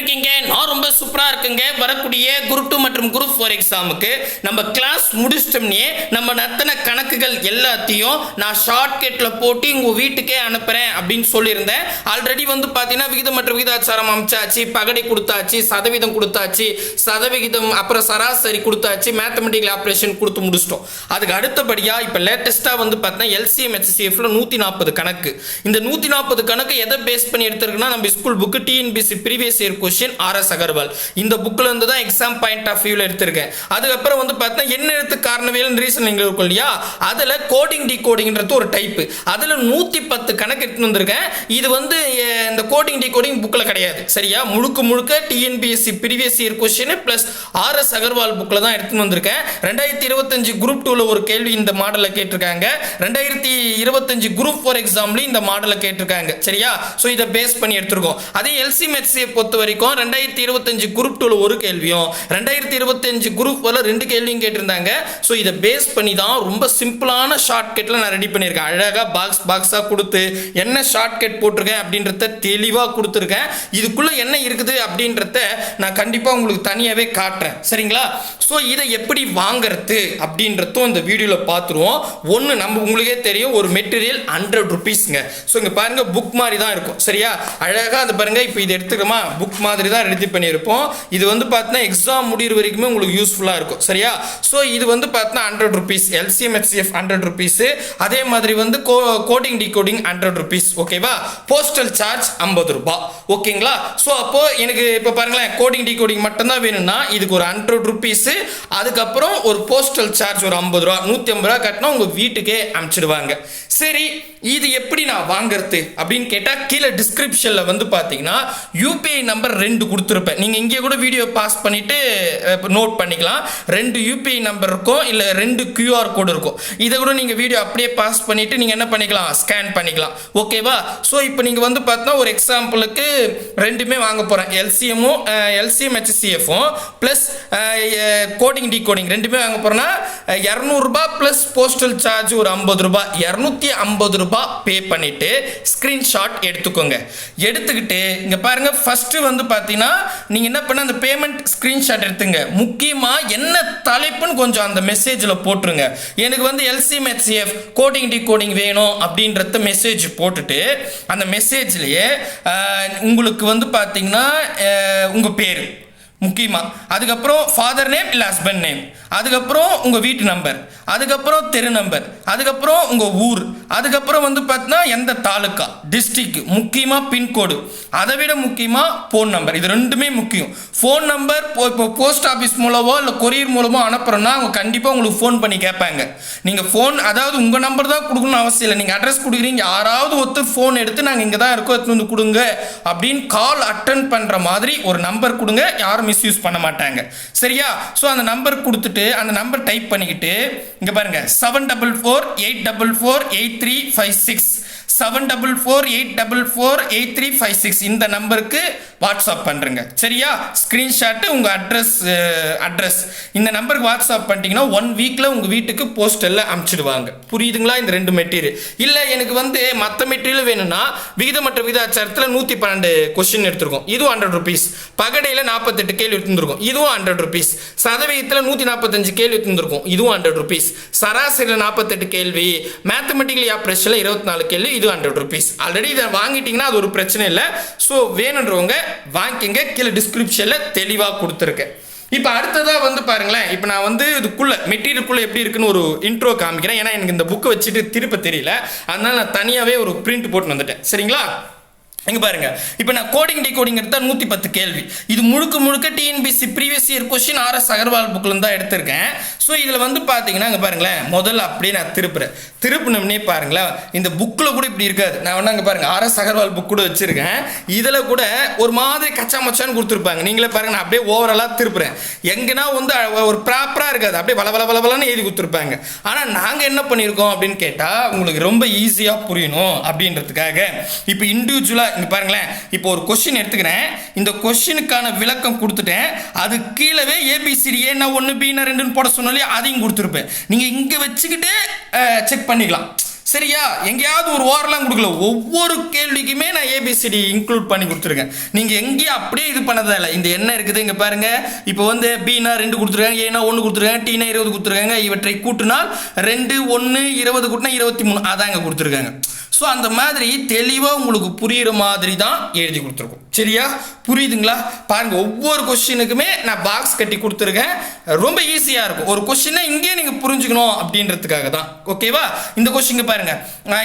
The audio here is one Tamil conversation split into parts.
இருக்கீங்க? நான் ரொம்ப சூப்பரா இருக்குங்க. வரக்கூடிய குரூப் 2 மற்றும் குரூப் 4 எக்ஸாமுக்கு நம்ம கிளாஸ் முடிச்சிட்டோம்னே நம்ம நத்தன கணக்குகள் எல்லாத்தையும் நான் ஷார்ட்கட்ல போட்டு உங்க வீட்டுக்கே அனுப்புறேன் அப்படின்னு சொல்லியிருந்தேன். ஆல்ரெடி வந்து பாத்தீங்கன்னா விகிதம் மற்றும் விகிதாச்சாரம் அமைச்சாச்சு, பகடை கொடுத்தாச்சு, சதவீதம் கொடுத்தாச்சு, சதவிகிதம் அப்புறம் சராசரி கொடுத்தாச்சு, மேத்தமெட்டிக்கல் ஆப்ரேஷன் கொடுத்து முடிச்சிட்டோம். அதுக்கு அடுத்தபடியா இப்ப லேட்டஸ்டா வந்து பாத்தீங்கன்னா LCM HCFல 140 கணக்கு. இந்த 140 கணக்கு எதை பேஸ் பண்ணி எடுத்திருக்குன்னா நம்ம school book TNPSC previous year question RS Agarwal இந்த புக்ல இருந்து தான் எக்ஸாம் பாயிண்ட் ஆஃப் வியூல எடுத்திருக்கேன். அதுக்கப்புறம் வந்து பார்த்தீங்கன்னா என்ன எழுத்து காரணவியல் ரீசனிங் இருக்கும் இல்லையா, அதுல கோடிங் டிகோடிங்ன்றது ஒரு டைப். அதுல 110 கணக்கு எடுத்து வந்திருக்கேன். இது வந்து இந்த கோடிங் டிகோடிங் புக்ல கிடையாது சரியா, முழுக்க முழுக்க TNPSC previous year question plus RS Agarwal புக்ல தான் எடுத்து வந்திருக்கேன். 2025 குரூப் 2ல ஒரு கேள்வி இந்த மாடல்ல கேட்டிருக்காங்க. 2025 குரூப் 4 எக்ஸாம்லயும் இந்த மாடல்ல கேட்டிருக்காங்க சரியா. சோ இத பேஸ் பண்ணி எடுத்துருக்கோம். அதே LCM HCF பொறுத்த வரைக்கும் 2025 குரூப் 2ல ஒரு கேள்வியும் 2025 குரூப் 4ல 2 கேள்வியும் கேட்டிருந்தாங்க. சோ இத பேஸ் பண்ணி தான் ரொம்ப சிம்பிளான ஷார்ட்கட்ல நான் ரெடி பண்ணியிருக்கேன். அழகா பாக்ஸா கொடுத்து என்ன ஷார்ட்கட் போட்டிருக்கேன் அப்படின்றத தெளிவா கொடுத்துருக்கேன். இதுக்குள்ள என்ன இருக்குது அப்படின்றத நான் கண்டிப்பா உங்களுக்கு தனியாவே காட்டுறேன் சரிங்களா. சோ இதை எப்படி வாங்குறது அப்படின்றதும் இந்த வீடியோல பார்த்துருவோம். ஒன்னு நம்ம உங்களுக்கே தெரியும் ஒரு மெட்டீரியல் 100 ரூபீஸ்ங்க. சோ இங்க பாருங்க புக் மாதிரி தான் இருக்கும் சரியா. அழகா அது பாருங்க இப்போ இது எடுத்துக்கமா புக் மாதிரி தான் ரெடி பண்ணியிருப்போம். இது வந்து பார்த்தீங்கன்னா எக்ஸாம் முடிகிற வரைக்குமே உங்களுக்கு யூஸ்ஃபுல்லாக இருக்கும் சரியா. ஸோ இது வந்து பார்த்தீங்கன்னா 100 ரூபீஸ், LCM HCF 100 ரூபீஸ். அதே மாதிரி வந்து கோடிங் டிகோடிங் 100 ரூபீஸ் ஓகேவா. போஸ்டல் சார்ஜ் 50 ரூபாய் ஓகேங்களா. ஸோ அப்போ எனக்கு இப்போ பாருங்களேன் கோடிங் டிகோடிங் மட்டும்தான் வேணும்னா இதுக்கு ஒரு 100 ரூபீஸ், அதுக்கப்புறம் ஒரு போஸ்டல் சார்ஜ் ஒரு 50 ரூபா, 150 ரூபா கட்டினா உங்க வீட்டுக்கே அனுப்பிச்சிடுவாங்க. சரி இது எப்படி நான் வாங்குறது அப்படின்னு கேட்டா கீழே டிஸ்கிரிப்ஷன்ல வந்து பாத்தீங்கன்னா UPI நம்பர் 2 கொடுத்துருப்பேன். நீங்க இங்கே கூட வீடியோ பாஸ் பண்ணிட்டு நோட் பண்ணிக்கலாம். 2 UPI நம்பர் இருக்கும், இல்ல 2 QR கோடு இருக்கும். இதை கூட நீங்க வீடியோ அப்படியே பாஸ் பண்ணிட்டு நீங்க என்ன பண்ணிக்கலாம், ஸ்கேன் பண்ணிக்கலாம் ஓகேவா. ஸோ இப்போ நீங்க வந்து பார்த்தா ஒரு எக்ஸாம்பிளுக்கு ரெண்டுமே வாங்க போறேன், LCM HCF plus coding decoding ரெண்டுமே வாங்க போறேன்னா 200 ரூபாய் பிளஸ் போஸ்டல் சார்ஜ் ஒரு 50 ரூபாய், 250 ரூபாய் பே பண்ணிட்டு ஸ்கிரீன்ஷாட் எடுத்துக்கோங்க. எடுத்துக்கிட்டு இங்க பாருங்க ஃபர்ஸ்ட் வந்து பாத்தீங்கன்னா நீங்க என்ன பண்ண அந்த பேமெண்ட் ஸ்கிரீன்ஷாட் எடுத்துங்க. முக்கியமா என்ன தலைப்புன்னு கொஞ்சம் அந்த மெசேஜ்ல போட்டுருங்க. எனக்கு வந்து LCM HCF கோடிங் டிகோடிங் வேணும் அப்படின்றத மெசேஜ் போட்டுட்டு அந்த மெசேஜ்லயே உங்களுக்கு வந்து பாத்தீங்கன்னா உங்க பேரு முக்கியமா, அதுக்கப்புறம் ஃபாதர் நேம் இல்லை ஹஸ்பண்ட் நேம், அதுக்கப்புறம் உங்கள் வீட்டு நம்பர், அதுக்கப்புறம் தெரு நம்பர், அதுக்கப்புறம் உங்கள் ஊர், அதுக்கப்புறம் வந்து பார்த்தீங்கன்னா எந்த தாலுக்கா டிஸ்ட்ரிக்ட், முக்கியமாக பின்கோடு, அதை விட முக்கியமாக ஃபோன் நம்பர். இது ரெண்டுமே முக்கியம். ஃபோன் நம்பர் இப்போ போஸ்ட் ஆஃபீஸ் மூலமோ இல்லை கொரியர் மூலமோ அனுப்புகிறோன்னா அவங்க கண்டிப்பாக உங்களுக்கு ஃபோன் பண்ணி கேட்பாங்க. நீங்கள் ஃபோன் அதாவது உங்கள் நம்பர் தான் கொடுக்கணும்னு அவசியம் இல்லை. நீங்கள் அட்ரஸ் கொடுக்குறீங்க, யாராவது ஒருத்தர் ஃபோன் எடுத்து நாங்கள் இங்கே தான் இருக்கோம் எடுத்து வந்து கொடுங்க அப்படின்னு கால் அட்டன் பண்ணுற மாதிரி ஒரு நம்பர் கொடுங்க. யாரும் மிஸ்யூஸ் பண்ண மாட்டாங்க சரியா. சோ அந்த நம்பர் கொடுத்துட்டு அந்த நம்பர் டைப் பண்ணிக்கிட்டு இங்க பாருங்க 7448448356 7448448356 இந்த நம்பருக்கு வாட்ஸ்அப் பண்றேங்க சரியா. ஸ்கிரீன்ஷாட் உங்க அட்ரஸ் இந்த நம்பருக்கு வாட்ஸ்அப் பண்ணிட்டீங்கன்னா 1 வீக்ல உங்க வீட்டுக்கு போஸ்டல்ல அனுப்பிச்சிடுவாங்க. புரியுதுங்களா. இந்த ரெண்டு மெட்டீரியல் இல்ல எனக்கு வந்து மற்ற மெட்டீரியல் வேணும்னா விகிதம் மற்றும் விகிதாச்சாரத்துல 112 கொஸ்டின் எடுத்திருக்கோம், இதுவும் 100 ரூபீஸ். பகடையில 48 கேள்வி எடுத்துருக்கும், இதுவும் 100 ரூபீஸ். சதவீதத்துல 145 கேள்வி எடுத்துருக்கும், இதுவும் 100 ரூபீஸ். சராசரியில 48 கேள்வி, மேத்தமெட்டிக்கல் ஆப்ரேஷன்ல 24 கேள்வி, இது 100 ரூபீஸ். ஆல்ரெடி இதை வாங்கிட்டீங்கன்னா அது ஒரு பிரச்சனை இல்லை. ஸோ வேணுன்றவங்க வாங்கிங்க, கீழே டிஸ்கிரிப்ஷன்ல தெளிவாக கொடுத்துருக்கேன். இப்போ அடுத்ததா வந்து பாருங்களேன், இப்போ நான் வந்து இதுக்குள்ள மெட்டீரியலுக்குள்ள எப்படி இருக்குன்னு ஒரு இன்ட்ரோ காமிக்கிறேன். ஏன்னா எனக்கு இந்த புக்கை வச்சுட்டு திருப்ப தெரியல, அதனால நான் தனியாகவே ஒரு பிரிண்ட் போட்டு வந்துட்டேன் சரிங்களா. இங்க பாருங்க இப்போ நான் கோடிங் டிகோடிங் எடுத்தா 110 கேள்வி. இது முழுக்க TNPSC previous year question RS Agarwal புக்ல இருந்து தான் எடுத்திருக்கேன். ஸோ இதுல வந்து பாத்தீங்கன்னா இங்க பாருங்களேன் முதல்ல அப்படியே நான் திருப்பினே பாருங்களேன் இந்த புக்ல கூட இப்படி இருக்காது. நான் வேணா இங்க பாருங்க RS அகர்வால் புக் கூட வச்சிருக்கேன். இதுல கூட ஒரு மாதிரி கச்சா மச்சான்னு கொடுத்துருப்பாங்க. நீங்களே பாருங்க நான் அப்படியே ஓவராலா திருப்புறேன். எங்கன்னா வந்து ஒரு ப்ராப்பரா இருக்காது, அப்படியே வளவளன்னு எழுதி கொடுத்துருப்பாங்க. ஆனா நாங்க என்ன பண்ணிருக்கோம் அப்படின்னு கேட்டா உங்களுக்கு ரொம்ப ஈஸியா புரியணும் அப்படின்றதுக்காக இப்போ இண்டிவிஜுவலா இங்க பாருங்களேன். இப்போ ஒரு கொஸ்டின் எடுத்துக்கிறேன், இந்த கொஸ்டினுக்கான விளக்கம் கொடுத்துட்டேன். அது கீழவே ABCD ஏன்னா 1 B 2 போட சொன்னாலே அதையும் கொடுத்துருப்பேன். நீங்க இங்க வச்சுக்கிட்டு செக் பண்ணிக்கலாம் சரியா? எங்கேயாவது ஒரு ஓரெல்லாம் கொடுக்கல. ஒவ்வொரு கேள்விக்குமே நான் ஏபிசிடி இன்க்ளூட் பண்ணி கொடுத்துருக்கேன். நீங்கள் எங்கேயும் அப்படியே இது பண்ணதில்லை. இந்த என்ன இருக்குது இங்கே பாருங்க. இப்போ வந்து பினா 2 கொடுத்துருக்காங்க, ஏனா 1 கொடுத்துருக்காங்க, டீனா 20 கொடுத்துருக்காங்க. இவற்றை கூட்டினால் 2 1 20 கூட்டினா 23 அதாங்க கொடுத்துருக்காங்க. ஸோ அந்த மாதிரி தெளிவாக உங்களுக்கு புரிகிற மாதிரி தான் எழுதி கொடுத்துருக்கோம். சரியா? புரியுதுங்களா? பாருங்க, ஒவ்வொரு கொஸ்டினுக்குமே நான் பாக்ஸ் கட்டி கொடுத்துருக்கேன். ரொம்ப ஈஸியாக இருக்கும். ஒரு கொஸ்டினை இங்கே நீங்கள் புரிஞ்சுக்கணும் அப்படின்றதுக்காக தான். ஓகேவா? இந்த கொஸ்டின் பாருங்க,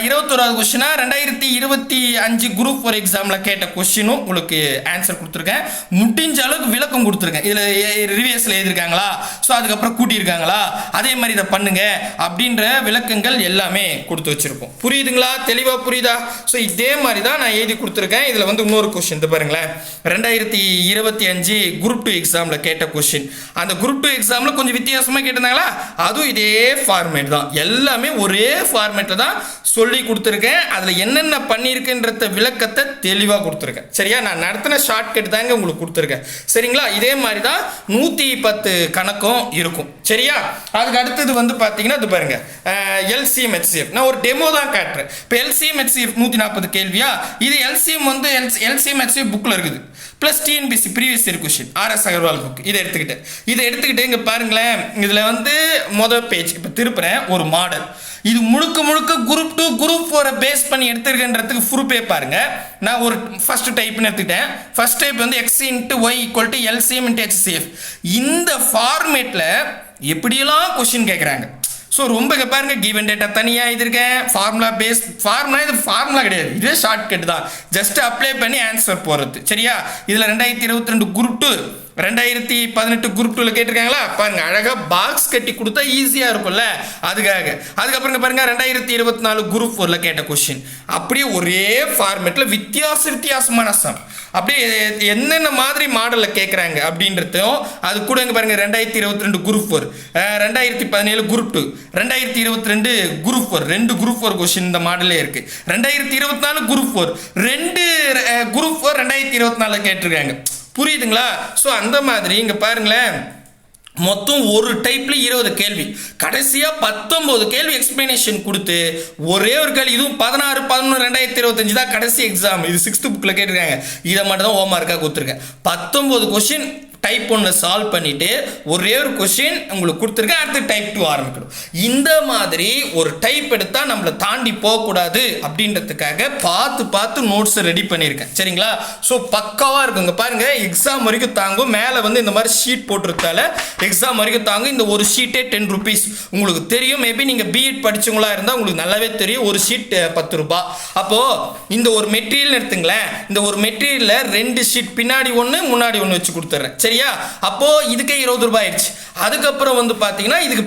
21வது கொஸ்டினா 2025 குரூப் 4 எக்ஸாமில் கேட்ட கொஸ்டினும் உங்களுக்கு ஆன்சர் கொடுத்துருக்கேன். முடிஞ்ச அளவுக்கு விளக்கம் கொடுத்துருக்கேன். இதில் ரிவியஸில் எழுதியிருக்காங்களா, ஸோ அதுக்கப்புறம் கூட்டியிருக்காங்களா, அதே மாதிரி இதை பண்ணுங்க அப்படின்ற விளக்கங்கள் எல்லாமே கொடுத்து வச்சிருக்கோம். புரியுதுங்களா? தெளிவாக புரியுதா? ஸோ இதே மாதிரி தான் நான் எழுதி கொடுத்துருக்கேன். இதில் வந்து இன்னொரு கொஸ்டின் பாருங்களேன், 2025 குரூப் 2 எக்ஸாமில் கேட்ட கொஸ்டின். அந்த குரூப் 2 எக்ஸாமில் கொஞ்சம் வித்தியாசமாக கேட்டிருந்தாங்களா, அதுவும் இதே ஃபார்மேட் தான். எல்லாமே ஒரே ஃபார்மேட்டில் தான் சொல்லி கொடுத்துருக்கேன். அதில் என்னென்ன பண்ணியிருக்குன்றத விளக்கத்தை தெளிவாக கொடுத்துருக்கேன். சரியா? நான் நடத்தின ஷார்ட்கட் தாங்க உங்களுக்கு கொடுத்துருக்கேன். சரிங்களா? இதே மாதிரி தான் 110 கணக்கும் இருக்கும். சரியா? அதுக்கு அடுத்தது வந்து பார்த்தீங்கன்னா இது பாருங்க, எல்சிஎம் HCF. நான் ஒரு டெமோ தான் காட்டுறேன். இப்போ எல்சிஎம் HCF 140 கேள்வியா, இது எல்சிஎம் வந்து எல்சிஎம் HCF புக்கில் இருக்குது. Plus TNPSC previous year question RS Agarwal book. இதை எடுத்துக்கிட்டு இங்கே பாருங்களேன். இதில் வந்து மொதல் பேஜ் இப்போ திருப்புறேன், ஒரு மாடல். இது முழுக்க முழுக்க குரூப் 2 குரூப் 4 பேஸ் பண்ணி எடுத்துருக்கன்றதுக்கு ப்ரூஃபே பாருங்க. நான் ஒரு ஃபர்ஸ்ட் டைப்னு எடுத்துக்கிட்டேன். ஃபர்ஸ்ட் டைப் வந்து x × y = LCM × HCF. இந்த ஃபார்மேட்டில் எப்படியெல்லாம் கொஸ்டின் கேட்குறாங்க. ஸோ ரொம்ப பாருங்க, கிவன் டேட்டா தனியாக எழுதியிருக்கேன். ஃபார்முலா இது ஃபார்முலா கிடையாது, இதே ஷார்ட்கட் தான். ஜஸ்ட் அப்ளை பண்ணி ஆன்சர் போகிறது. சரியா? இதில் 2022 குரூப் 2 2018 குரூப் 2ல கேட்டிருக்காங்களா பாருங்க, அழகாக பாக்ஸ் கட்டி கொடுத்தா ஈஸியாக இருக்கும்ல, அதுக்காக. அதுக்கப்புறம் பாருங்க 2024 குரூப் 4ல கேட்ட கொஸ்டின் அப்படியே ஒரே ஃபார்மேட்டில் வித்தியாசமான சம். அப்படியே என்னென்ன மாதிரி மாடலில் கேட்குறாங்க அப்படின்றதும் அது கூட இங்கே பாருங்கள். 2022 group 4, 2017 group 2, 2022 group 4, 2 group 4 question இந்த மாடலே இருக்குது. 2024 குரூப் 4, 2 குரூப் 4 2024 கேட்டிருக்காங்க. புரியுதுங்களா? ஸோ அந்த மாதிரி இங்கே பாருங்களேன், மொத்தம் ஒரு டைப்ல 20 கேள்வி, கடைசியா 19 கேள்வி எக்ஸ்பிளனேஷன் கொடுத்து ஒரே ஒரு கேள்வி. இதுவும் 16/11/2025 தான் கடைசி எக்ஸாம். இது 6th புக்ல கேட்டிருக்காங்க. இதை மட்டும் தான் ஹோம்வொர்க்காக கொடுத்துருக்கேன். 19 கொஸ்டின் டைப் 1 சால்வ் பண்ணிட்டு ஒரே ஒரு கொஸ்டின் உங்களுக்கு கொடுத்துருக்கேன். அடுத்து டைப் 2 ஆரம்பிக்கணும். இந்த மாதிரி ஒரு டைப் எடுத்தா நம்மளை தாண்டி போகக்கூடாது அப்படின்றதுக்காக பார்த்து நோட்ஸ் ரெடி பண்ணியிருக்கேன். சரிங்களா? ஸோ பக்காவா இருக்குங்க. பாருங்க, எக்ஸாம் வரைக்கும் தாங்கும். மேலே வந்து இந்த மாதிரி ஷீட் போட்டிருந்தால எக்ஸாம் வரைக்கும் தாங்கும். இந்த ஒரு ஷீட்டே 10 rupees. உங்களுக்கு தெரியும், மேபி நீங்க பிஎட் படிச்சவங்களா இருந்தால் உங்களுக்கு நல்லாவே தெரியும். ஒரு ஷீட் 10 ரூபாய். அப்போ இந்த ஒரு மெட்டீரியல் எடுத்துங்களேன். இந்த ஒரு மெட்டீரியல்ல 2 ஷீட் பின்னாடி 1 முன்னாடி 1 வச்சு கொடுத்துறேன். சரியா? அப்போ இதுக்கே 20 ரூபாய் ஆயிடுச்சு. அதுக்கப்புறம் வந்து பாத்தீங்கன்னா இதுக்கு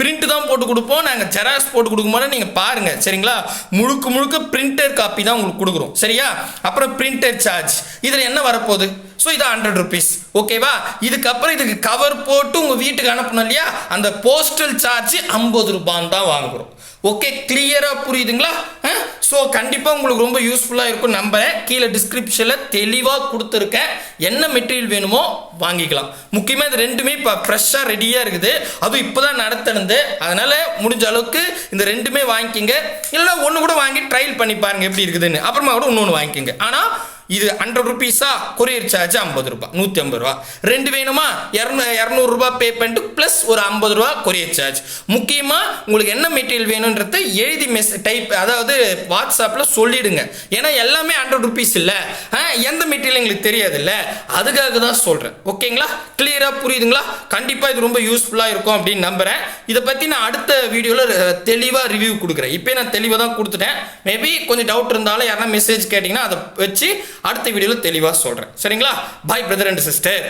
பிரிண்ட் தான் போட்டு கொடுப்போம். நாங்க ஜெராக்ஸ் போட்டு கொடுக்க மாட்டோம். நீங்க பாருங்க. சரிங்களா? முழுக்க பிரிண்டர் காப்பி தான் உங்களுக்கு கொடுக்குறோம். சரியா? அப்புறம் பிரிண்டர் சார்ஜ் இதுல என்ன வரப்போகுது? ஸோ இது 100 rupees. ஓகேவா? இதுக்கப்புறம் இதுக்கு கவர் போட்டு உங்க வீட்டுக்கு அனுப்பணும் இல்லையா, அந்த போஸ்டல் சார்ஜ் 50 ரூபான்னு தான் வாங்குறோம். ஓகே, கிளியரா புரியுதுங்களா? ஸோ கண்டிப்பாக உங்களுக்கு ரொம்ப யூஸ்ஃபுல்லாக இருக்கும் நம்புறேன். கீழே டிஸ்கிரிப்ஷனில் தெளிவாக கொடுத்துருக்கேன். என்ன மெட்டீரியல் வேணுமோ வாங்கிக்கலாம். முக்கியமாக இது ரெண்டுமே இப்போ ஃப்ரெஷ்ஷாக ரெடியாக இருக்குது. அதுவும் இப்போ தான் நடத்துனது. அதனால் முடிஞ்ச அளவுக்கு இந்த ரெண்டுமே வாங்கிக்கிங்க. இல்லைன்னா ஒன்று கூட வாங்கி ட்ரையல் பண்ணி பாருங்கள் எப்படி இருக்குதுன்னு. அப்புறமா கூட இன்னொன்று வாங்கிக்கோங்க. ஆனால் இது 100 rupees, கொரியர் சார்ஜ் 50 ரூபாய், 150 ரூபா. 2 வேணுமா 200 ரூபாய் பே பண்ணிட்டு ப்ளஸ் ஒரு 50 ரூபா கொரியர் சார்ஜ். முக்கியமாக உங்களுக்கு என்ன மெட்டீரியல் வேணுன்றத எழுதி டைப், அதாவது வாட்ஸ்அப்பில் சொல்லிடுங்க. ஏன்னா எல்லாமே 100 rupees இல்லை, எந்த மெட்டீரியல் எங்களுக்கு தெரியாது இல்லை, அதுக்காக தான் சொல்கிறேன். ஓகேங்களா? கிளியராக புரியுதுங்களா? கண்டிப்பாக இது ரொம்ப யூஸ்ஃபுல்லாக இருக்கும் அப்படின்னு நம்புகிறேன். இதை பற்றி நான் அடுத்த வீடியோவில் தெளிவாக ரிவ்யூ கொடுக்குறேன். இப்போ நான் தெளிவாக தான் கொடுத்துட்டேன். மேபி கொஞ்சம் டவுட் இருந்தாலும் யாரா மெசேஜ் கேட்டிங்கன்னா அதை வச்சு அடுத்த வீடியோவில் தெளிவாக சொல்கிறேன். சரிங்களா? பாய் பிரதர் அண்ட் சிஸ்டர்.